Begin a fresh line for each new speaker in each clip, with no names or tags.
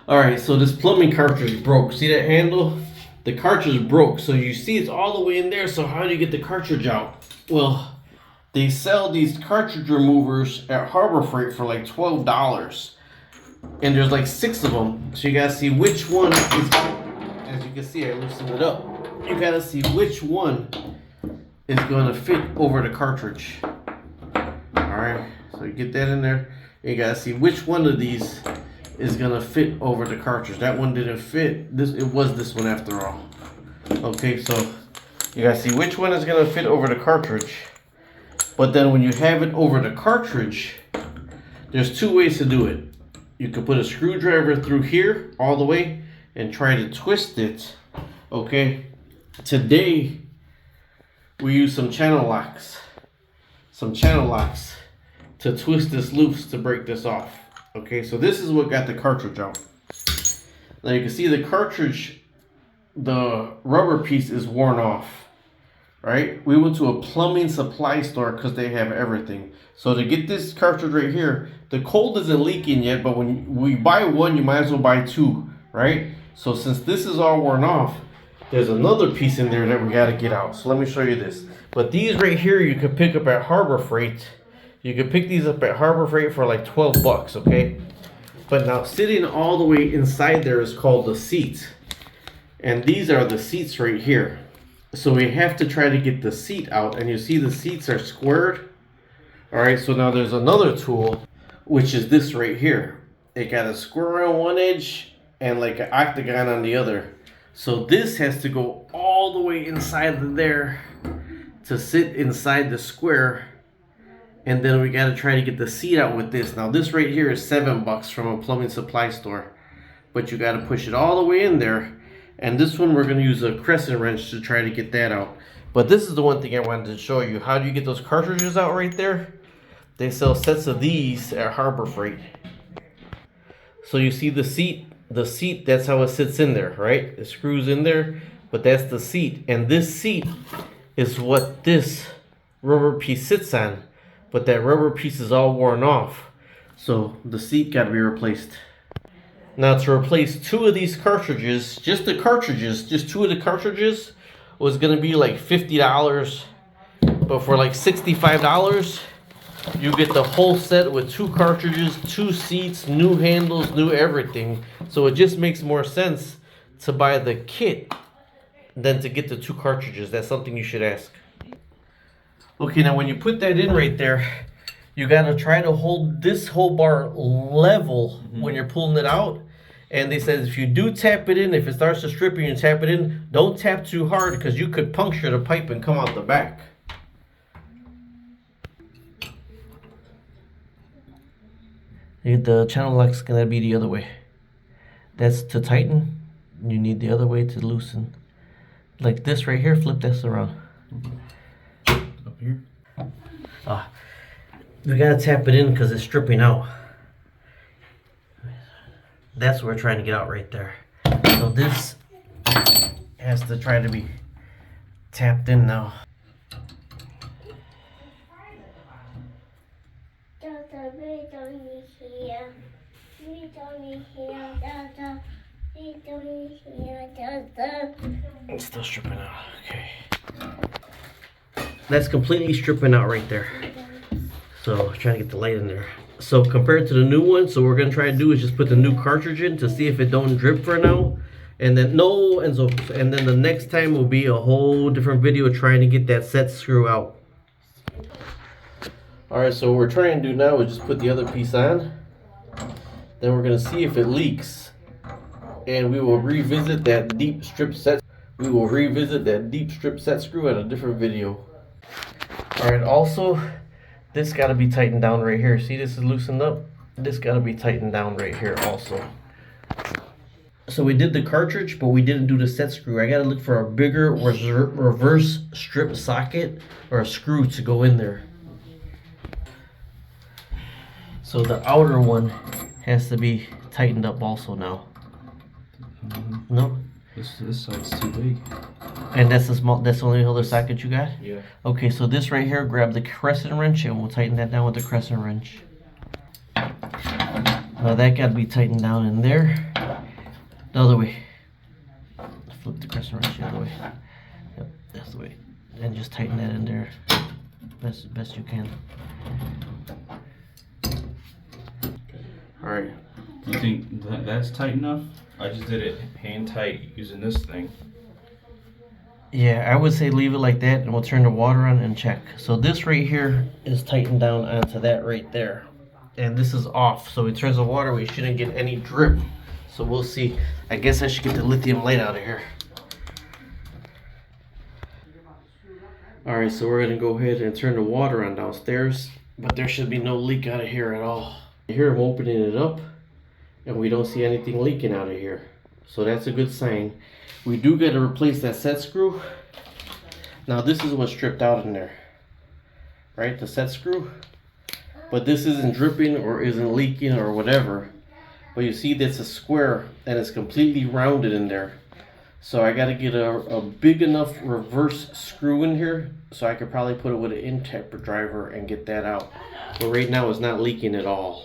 Alright, so this plumbing cartridge broke. See that handle? The cartridge broke. So you see it's all the way in there. So how do you get the cartridge out? Well, they sell these cartridge removers at Harbor Freight for like $12. And there's like 6 of them. So you gotta see which one is, as you can see, I loosened it up. You gotta see which one is gonna fit over the cartridge. Alright, so you get that in there. You gotta see which one of these is gonna fit over the cartridge. That one didn't fit. It was this one after all. Okay, so you gotta see which one is gonna fit over the cartridge. But then when you have it over the cartridge, there's 2 ways to do it. You can put a screwdriver through here all the way and try to twist it. Okay, today we use some channel locks. To twist this loose to break this off. Okay, so this is what got the cartridge out. Now you can see the cartridge, the rubber piece is worn off, right? We went to a plumbing supply store because they have everything. So to get this cartridge right here, the cold isn't leaking yet, but when we buy one, you might as well buy 2, right? So since this is all worn off, there's another piece in there that we got to get out. So let me show you this. But these right here, you can pick up at Harbor Freight. You can pick these up at Harbor Freight for like 12 bucks, okay? But now sitting all the way inside there is called the seat. And these are the seats right here. So we have to try to get the seat out. And you see the seats are squared. All right, so now there's another tool, which is this right here. It got a square on one edge and like an octagon on the other. So this has to go all the way inside of there to sit inside the square. And then we got to try to get the seat out with this. Now this right here is 7 bucks from a plumbing supply store. But you got to push it all the way in there. And this one we're going to use a crescent wrench to try to get that out. But this is the one thing I wanted to show you. How do you get those cartridges out right there? They sell sets of these at Harbor Freight. So you see the seat, that's how it sits in there, right? It screws in there, but that's the seat. And this seat is what this rubber piece sits on. But that rubber piece is all worn off. So the seat got to be replaced. Now to replace 2 of these cartridges, just 2 of the cartridges was going to be like $50. But for like $65, you get the whole set with 2 cartridges, 2 seats, new handles, new everything. So it just makes more sense to buy the kit than to get the 2 cartridges. That's something you should ask. Okay, now when you put that in right there, you got to try to hold this whole bar level when you're pulling it out. And they said if you do tap it in, if it starts to strip and you tap it in, don't tap too hard because you could puncture the pipe and come out the back. The channel lock's gonna be the other way. That's to tighten. You need the other way to loosen. Like this right here, flip this around. Up here? We gotta tap it in because it's stripping out. That's what we're trying to get out right there. So this has to try to be tapped in now. It's still stripping out. Okay. That's completely stripping out right there. So trying to get the light in there. So compared to the new one, so what we're gonna try to do is just put the new cartridge in to see if it don't drip for now. And then and then the next time will be a whole different video trying to get that set screw out. Alright, so what we're trying to do now is just put the other piece on. Then we're gonna see if it leaks. And we will revisit that deep strip set. We will revisit that deep strip set screw at a different video. Alright, also this got to be tightened down right here. See, this is loosened up. This got to be tightened down right here also. So we did the cartridge, but we didn't do the set screw. I got to look for a bigger reverse strip socket or a screw to go in there. So the outer one has to be tightened up also now. No?
This side's too big.
And that's the small. That's the only other socket you got?
Yeah.
Okay, so this right here, grab the crescent wrench and we'll tighten that down with the crescent wrench. Now that got to be tightened down in there. The other way. Flip the crescent wrench the other way. Yep, that's the way. And just tighten that in there best you can. Alright.
Do you think that's tight enough? I just did it hand tight using this thing.
Yeah, I would say leave it like that and we'll turn the water on and check. So this right here is tightened down onto that right there. And this is off. So in terms of water, we shouldn't get any drip. So we'll see. I guess I should get the lithium light out of here. Alright, so we're going to go ahead and turn the water on downstairs. But there should be no leak out of here at all. Here I'm opening it up. And we don't see anything leaking out of here. So that's a good sign. We do got to replace that set screw. Now this is what's stripped out in there. Right, the set screw. But this isn't dripping or isn't leaking or whatever. But you see that's a square and it's completely rounded in there. So I got to get a big enough reverse screw in here. So I could probably put it with an in-taper driver and get that out. But right now it's not leaking at all.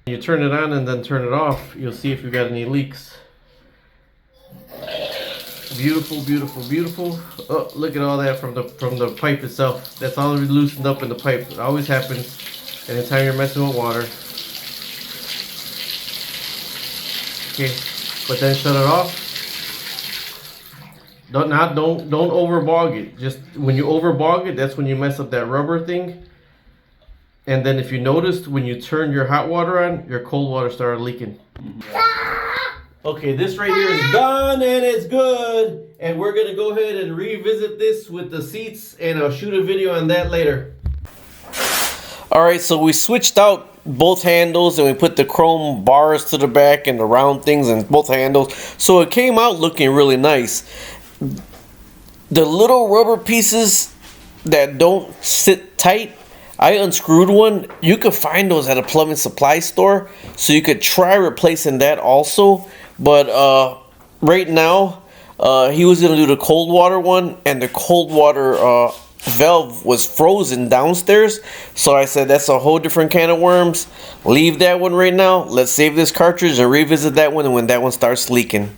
You turn it on and then turn it off. You'll see if you got any leaks. Beautiful, beautiful, beautiful. Oh, look at all that from the pipe itself. That's all loosened up in the pipe. It always happens anytime you're messing with water. Okay, but then shut it off. Don't overbog it. Just when you overbog it, that's when you mess up that rubber thing. And then if you noticed, when you turn your hot water on, your cold water started leaking. Okay, this right here is done and it's good. And we're gonna go ahead and revisit this with the seats and I'll shoot a video on that later. All right, so we switched out both handles and we put the chrome bars to the back and the round things in both handles. So it came out looking really nice. The little rubber pieces that don't sit tight, I unscrewed one. You could find those at a plumbing supply store. So you could try replacing that also. But right now, he was going to do the cold water one. And the cold water valve was frozen downstairs. So I said, that's a whole different can of worms. Leave that one right now. Let's save this cartridge and revisit that one when that one starts leaking.